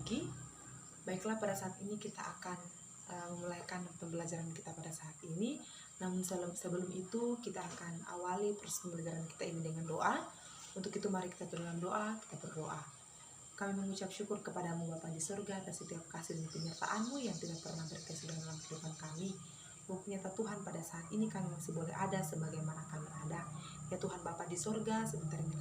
pagi. Baiklah, pada saat ini kita akan memulaikan pembelajaran kita pada saat ini. Namun sebelum itu kita akan awali proses pembelajaran kita ini dengan doa. Untuk itu mari kita dalam doa, kita berdoa. Kami mengucap syukur kepadamu Bapa di surga atas setiap kasih dan penyertaan-Mu yang tidak pernah berkesudahan dalam kehidupan kami. Ternyata Tuhan, pada saat ini kami masih boleh ada sebagaimana kami ada. Ya Tuhan Bapa di surga, sebentar ini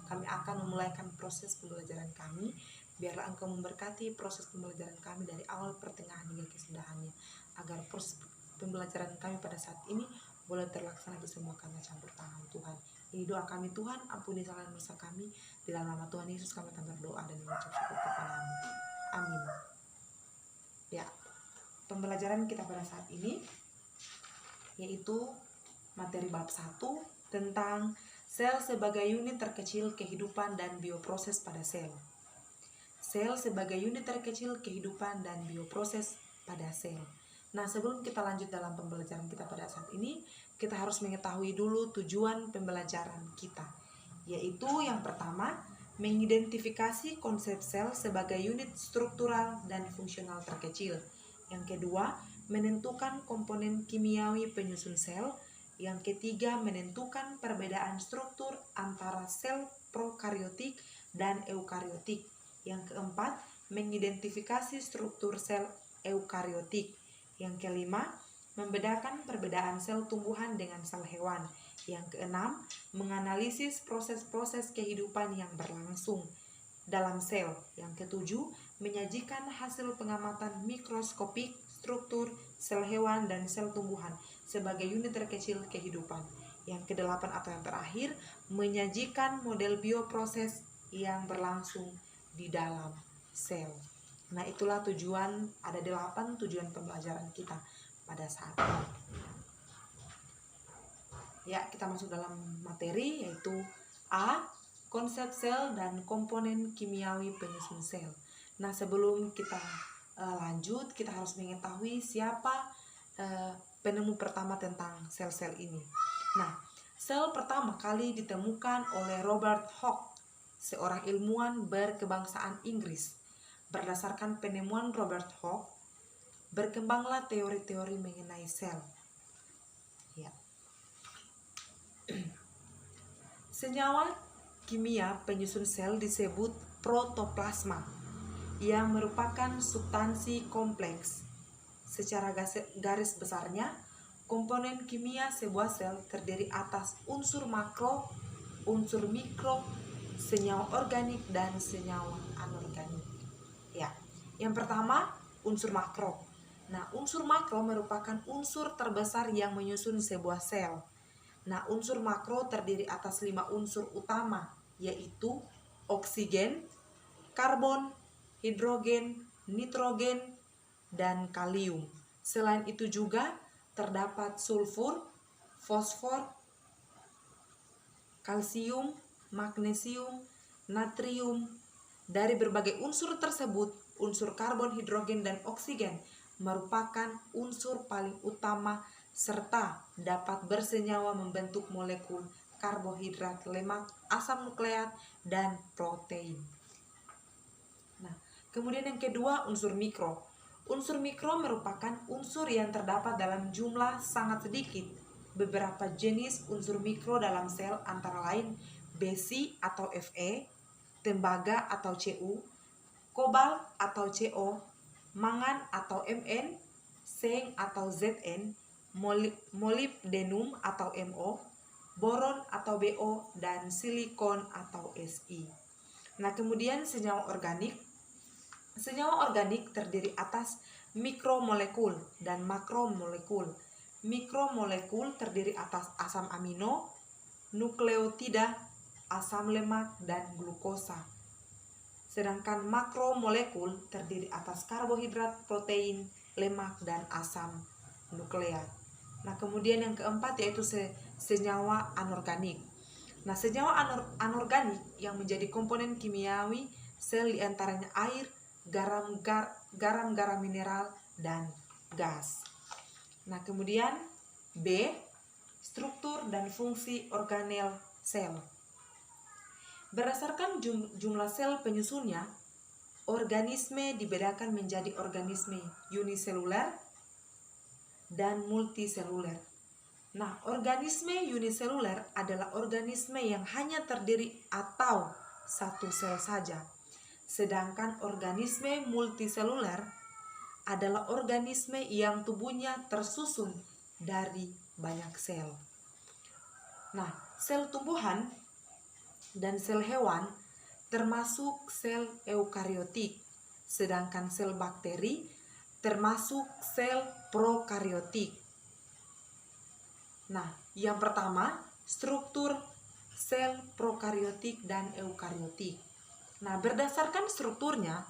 kami akan memulaikan proses pembelajaran kami. Biarlah Engkau memberkati proses pembelajaran kami dari awal, pertengahan hingga kesudahannya, agar proses pembelajaran kami pada saat ini boleh terlaksana di semua karena campur tangan Tuhan. Ini doa kami Tuhan, ampuni kesalahan dosa kami. Di dalam nama Tuhan Yesus kami berdoa dan mengucap syukur kepadamu. Amin. Ya, pembelajaran kita pada saat ini yaitu materi bab 1 tentang sel sebagai unit terkecil kehidupan dan bioproses pada sel. Sel sebagai unit terkecil kehidupan dan bioproses pada sel. Nah, sebelum kita lanjut dalam pembelajaran kita pada saat ini, kita harus mengetahui dulu tujuan pembelajaran kita, yaitu yang pertama, mengidentifikasi konsep sel sebagai unit struktural dan fungsional terkecil. Yang kedua, menentukan komponen kimiawi penyusun sel. Yang ketiga, menentukan perbedaan struktur antara sel prokariotik dan eukariotik. Yang keempat, mengidentifikasi struktur sel eukariotik. Yang kelima, membedakan perbedaan sel tumbuhan dengan sel hewan. Yang keenam, menganalisis proses-proses kehidupan yang berlangsung dalam sel. Yang ketujuh, menyajikan hasil pengamatan mikroskopik struktur sel hewan dan sel tumbuhan sebagai unit terkecil kehidupan. Yang kedelapan atau yang terakhir, menyajikan model bioproses yang berlangsung di dalam sel. Nah, itulah ada 8 tujuan pembelajaran kita pada saat ini. Ya, kita masuk dalam materi, yaitu A. Konsep sel dan komponen kimiawi penyusun sel. Nah, sebelum kita lanjut, kita harus mengetahui siapa penemu pertama tentang sel-sel ini. Nah, sel pertama kali ditemukan oleh Robert Hooke, seorang ilmuwan berkebangsaan Inggris. Berdasarkan penemuan Robert Hooke, berkembanglah teori-teori mengenai sel. Ya. Senyawa kimia penyusun sel disebut protoplasma, yang merupakan substansi kompleks. Secara garis besarnya, komponen kimia sebuah sel terdiri atas unsur makro, unsur mikro, senyawa organik, dan senyawa anorganik. Ya, yang pertama, unsur makro. Nah, unsur makro merupakan unsur terbesar yang menyusun sebuah sel. Nah, unsur makro terdiri atas 5 unsur utama, yaitu oksigen, karbon, hidrogen, nitrogen, dan kalium. Selain itu juga terdapat sulfur, fosfor, kalsium, magnesium, natrium. Dari berbagai unsur tersebut, unsur karbon, hidrogen, dan oksigen merupakan unsur paling utama serta dapat bersenyawa membentuk molekul karbohidrat, lemak, asam nukleat, dan protein. Nah, kemudian yang kedua, unsur mikro. Unsur mikro merupakan unsur yang terdapat dalam jumlah sangat sedikit. Beberapa jenis unsur mikro dalam sel antara lain besi atau Fe, tembaga atau Cu, kobalt atau Co, mangan atau Mn, seng atau Zn, molybdenum atau Mo, boron atau Bo, dan silikon atau Si. Nah, kemudian senyawa organik. Senyawa organik terdiri atas mikromolekul dan makromolekul. Mikromolekul terdiri atas asam amino, nukleotida, asam lemak, dan glukosa. Sedangkan makromolekul terdiri atas karbohidrat, protein, lemak, dan asam nukleat. Nah, kemudian yang keempat yaitu senyawa anorganik. Nah, senyawa anorganik yang menjadi komponen kimiawi sel diantaranya air, garam mineral, dan gas. Nah, kemudian B. Struktur dan fungsi organel sel. Berdasarkan jumlah sel penyusunnya, organisme dibedakan menjadi organisme uniseluler dan multiseluler. Nah, organisme uniseluler adalah organisme yang hanya terdiri atau satu sel saja. Sedangkan organisme multiseluler adalah organisme yang tubuhnya tersusun dari banyak sel. Nah, sel tumbuhan dan sel hewan termasuk sel eukariotik, sedangkan sel bakteri termasuk sel prokariotik. Nah, yang pertama, struktur sel prokariotik dan eukariotik. Nah, berdasarkan strukturnya,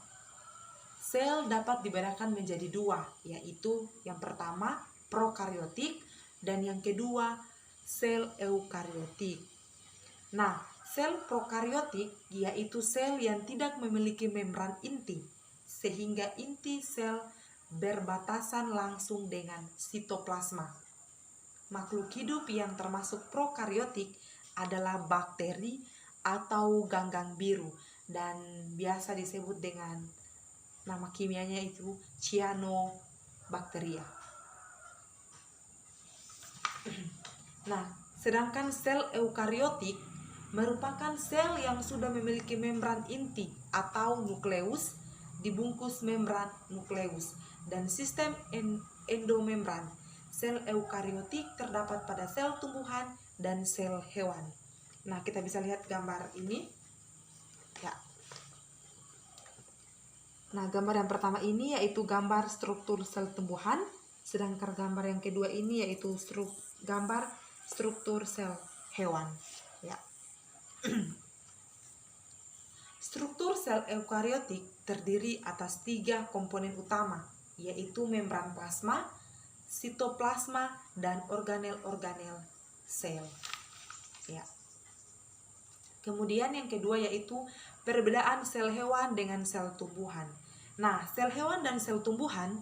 sel dapat dibedakan menjadi dua, yaitu yang pertama prokariotik dan yang kedua sel eukariotik. Nah, sel prokariotik yaitu sel yang tidak memiliki membran inti, sehingga inti sel berbatasan langsung dengan sitoplasma. Makhluk hidup yang termasuk prokariotik adalah bakteri atau ganggang biru dan biasa disebut dengan nama kimianya itu cyanobacteria. Nah, sedangkan sel eukariotik merupakan sel yang sudah memiliki membran inti atau nukleus dibungkus membran nukleus dan sistem endomembran. Sel eukariotik terdapat pada sel tumbuhan dan sel hewan. Nah, kita bisa lihat gambar ini. Ya. Nah, gambar yang pertama ini yaitu gambar struktur sel tumbuhan, sedangkan gambar yang kedua ini yaitu gambar struktur sel hewan. Ya. Struktur sel eukariotik terdiri atas 3 komponen utama, yaitu membran plasma, sitoplasma, dan organel-organel sel. Ya. Kemudian yang kedua yaitu perbedaan sel hewan dengan sel tumbuhan. Nah, sel hewan dan sel tumbuhan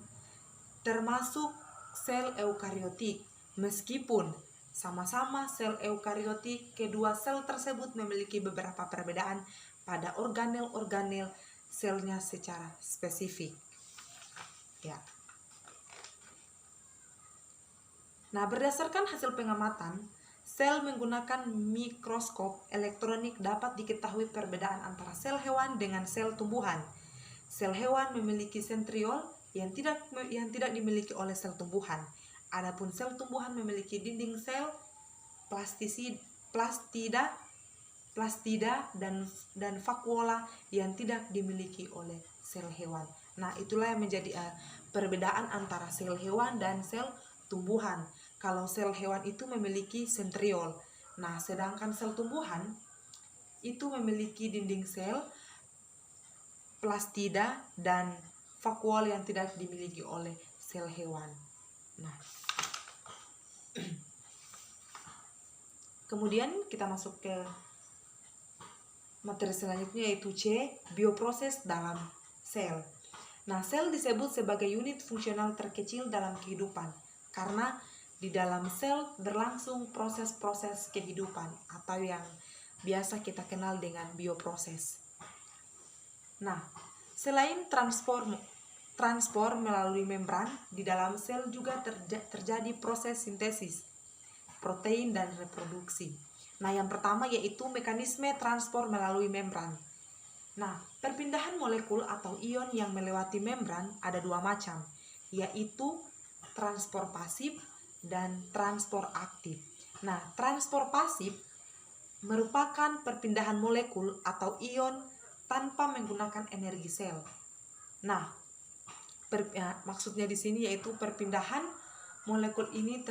termasuk sel eukariotik. Meskipun sama-sama sel eukariotik, kedua sel tersebut memiliki beberapa perbedaan pada organel-organel selnya secara spesifik. Ya. Nah, berdasarkan hasil pengamatan, sel menggunakan mikroskop elektronik dapat diketahui perbedaan antara sel hewan dengan sel tumbuhan. Sel hewan memiliki sentriol yang tidak dimiliki oleh sel tumbuhan. Adapun sel tumbuhan memiliki dinding sel plastida dan vakuola yang tidak dimiliki oleh sel hewan. Nah, itulah yang menjadi perbedaan antara sel hewan dan sel tumbuhan. Kalau sel hewan itu memiliki sentriol. Nah, sedangkan sel tumbuhan itu memiliki dinding sel plastida dan vakuol yang tidak dimiliki oleh sel hewan. Nah, kemudian kita masuk ke materi selanjutnya yaitu C, bioproses dalam sel. Nah, sel disebut sebagai unit fungsional terkecil dalam kehidupan karena di dalam sel berlangsung proses-proses kehidupan atau yang biasa kita kenal dengan bioproses. Nah, selain transport melalui membran, di dalam sel juga terjadi proses sintesis protein dan reproduksi. Nah, yang pertama yaitu mekanisme transport melalui membran. Nah, perpindahan molekul atau ion yang melewati membran ada 2 macam, yaitu transport pasif dan transport aktif. Nah, transport pasif merupakan perpindahan molekul atau ion tanpa menggunakan energi sel. Nah, maksudnya di sini yaitu perpindahan molekul ini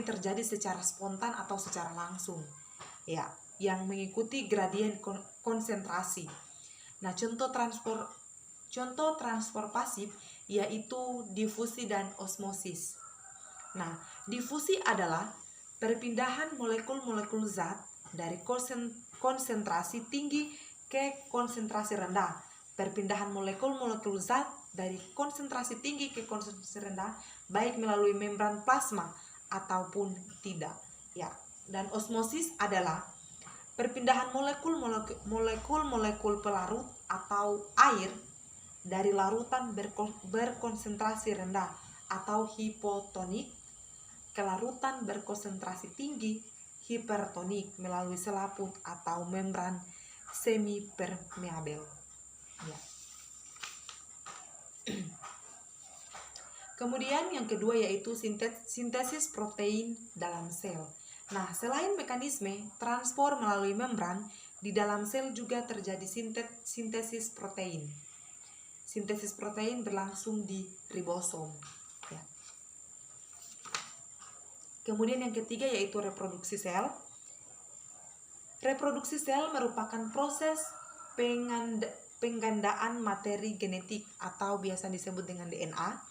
terjadi secara spontan atau secara langsung, ya, yang mengikuti gradien konsentrasi. Nah, contoh transport pasif yaitu difusi dan osmosis. Nah, difusi adalah perpindahan molekul-molekul zat dari konsentrasi tinggi ke konsentrasi rendah. Perpindahan molekul-molekul zat dari konsentrasi tinggi ke konsentrasi rendah baik melalui membran plasma ataupun tidak. Ya, dan osmosis adalah perpindahan molekul-molekul pelarut atau air dari larutan berkonsentrasi rendah atau hipotonik ke larutan berkonsentrasi tinggi hipertonik melalui selaput atau membran semipermeabel. Ya. Kemudian yang kedua yaitu sintesis protein dalam sel. Nah, selain mekanisme transport melalui membran, di dalam sel juga terjadi sintesis protein. Sintesis protein berlangsung di ribosom. Ya. Kemudian yang ketiga yaitu reproduksi sel. Reproduksi sel merupakan proses penggandaan materi genetik atau biasa disebut dengan DNA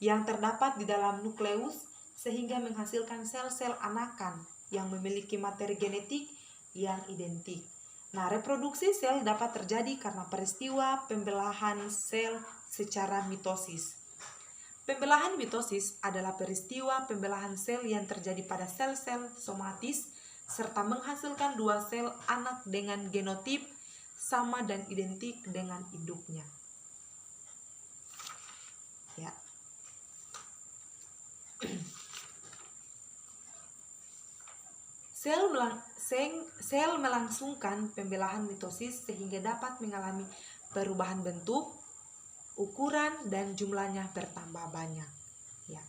yang terdapat di dalam nukleus sehingga menghasilkan sel-sel anakan yang memiliki materi genetik yang identik. Nah, reproduksi sel dapat terjadi karena peristiwa pembelahan sel secara mitosis. Pembelahan mitosis adalah peristiwa pembelahan sel yang terjadi pada sel-sel somatis serta menghasilkan dua sel anak dengan genotip sama dan identik dengan induknya. Ya. Sel melangsungkan pembelahan mitosis sehingga dapat mengalami perubahan bentuk, ukuran, dan jumlahnya bertambah banyak. Ya.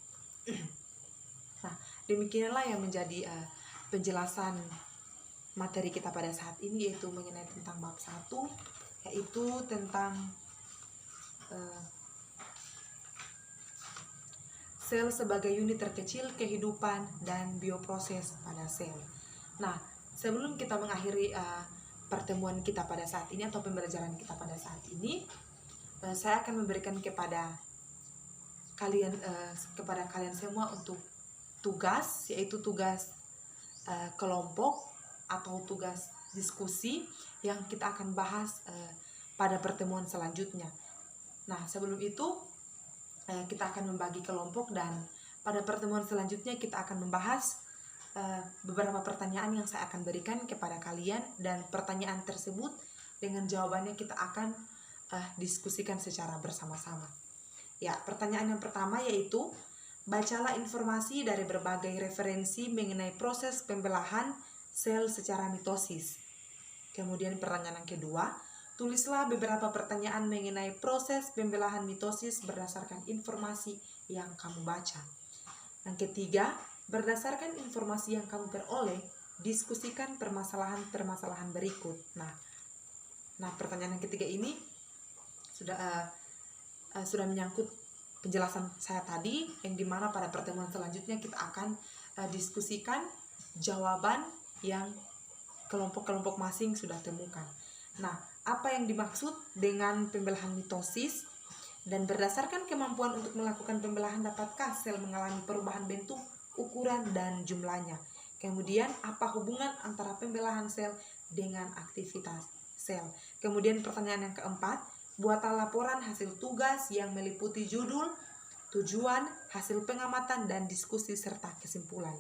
Nah, demikianlah yang menjadi penjelasan materi kita pada saat ini, yaitu mengenai tentang bab 1, yaitu tentang sel sebagai unit terkecil kehidupan dan bioproses pada sel. Nah, sebelum kita mengakhiri pertemuan kita pada saat ini atau pembelajaran kita pada saat ini, saya akan memberikan kepada kalian semua untuk tugas, yaitu tugas kelompok atau tugas diskusi yang kita akan bahas pada pertemuan selanjutnya. Nah, sebelum itu kita akan membagi kelompok dan pada pertemuan selanjutnya kita akan membahas beberapa pertanyaan yang saya akan berikan kepada kalian, dan pertanyaan tersebut dengan jawabannya kita akan diskusikan secara bersama-sama. Ya, pertanyaan yang pertama yaitu bacalah informasi dari berbagai referensi mengenai proses pembelahan sel secara mitosis. Kemudian pertanyaan yang kedua, tulislah beberapa pertanyaan mengenai proses pembelahan mitosis berdasarkan informasi yang kamu baca. Yang ketiga, berdasarkan informasi yang kamu peroleh, diskusikan permasalahan-permasalahan berikut. Nah, pertanyaan yang ketiga ini sudah menyangkut penjelasan saya tadi, yang dimana pada pertemuan selanjutnya kita akan diskusikan jawaban yang kelompok-kelompok masing sudah temukan. Nah, apa yang dimaksud dengan pembelahan mitosis, dan berdasarkan kemampuan untuk melakukan pembelahan dapatkah sel mengalami perubahan bentuk, ukuran, dan jumlahnya. Kemudian apa hubungan antara pembelahan sel dengan aktivitas sel. Kemudian pertanyaan yang keempat, buatlah laporan hasil tugas yang meliputi judul, tujuan, hasil pengamatan, dan diskusi serta kesimpulan.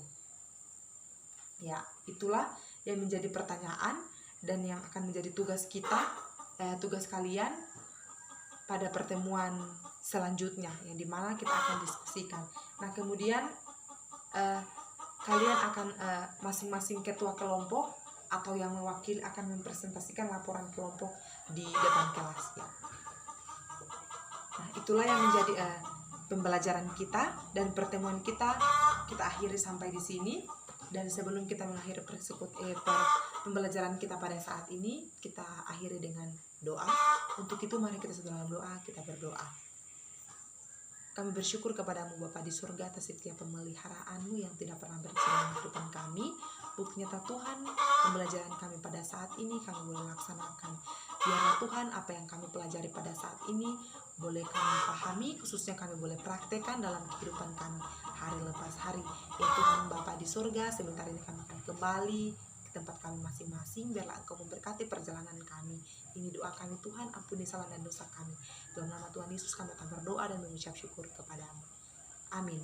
Ya, itulah yang menjadi pertanyaan dan yang akan menjadi tugas kita, tugas kalian pada pertemuan selanjutnya, yang dimana kita akan diskusikan. Nah, kemudian kalian akan masing-masing ketua kelompok atau yang mewakili akan mempresentasikan laporan kelompok di depan kelas. Ya. Nah, itulah yang menjadi pembelajaran kita dan pertemuan kita akhiri sampai di sini. Dan sebelum kita mengakhiri pembelajaran kita pada saat ini, kita akhiri dengan doa. Untuk itu mari kita dalam doa, kita berdoa. Kami bersyukur kepadamu Bapa di surga atas setiap pemeliharaanmu yang tidak pernah berhenti dalam kehidupan kami. Bukti nyata Tuhan, pembelajaran kami pada saat ini kami boleh laksanakan. Biarlah Tuhan apa yang kami pelajari pada saat ini boleh kami pahami, khususnya kami boleh praktekkan dalam kehidupan kami hari lepas hari. Ya Tuhan Bapa di surga, sebentar ini kami akan kembali ke tempat kami masing-masing. Biarlah Engkau memberkati perjalanan kami. Ini doa kami Tuhan, ampuni salah dan dosa kami. Dalam nama Tuhan Yesus kami akan berdoa dan mengucap syukur kepadamu. Amin.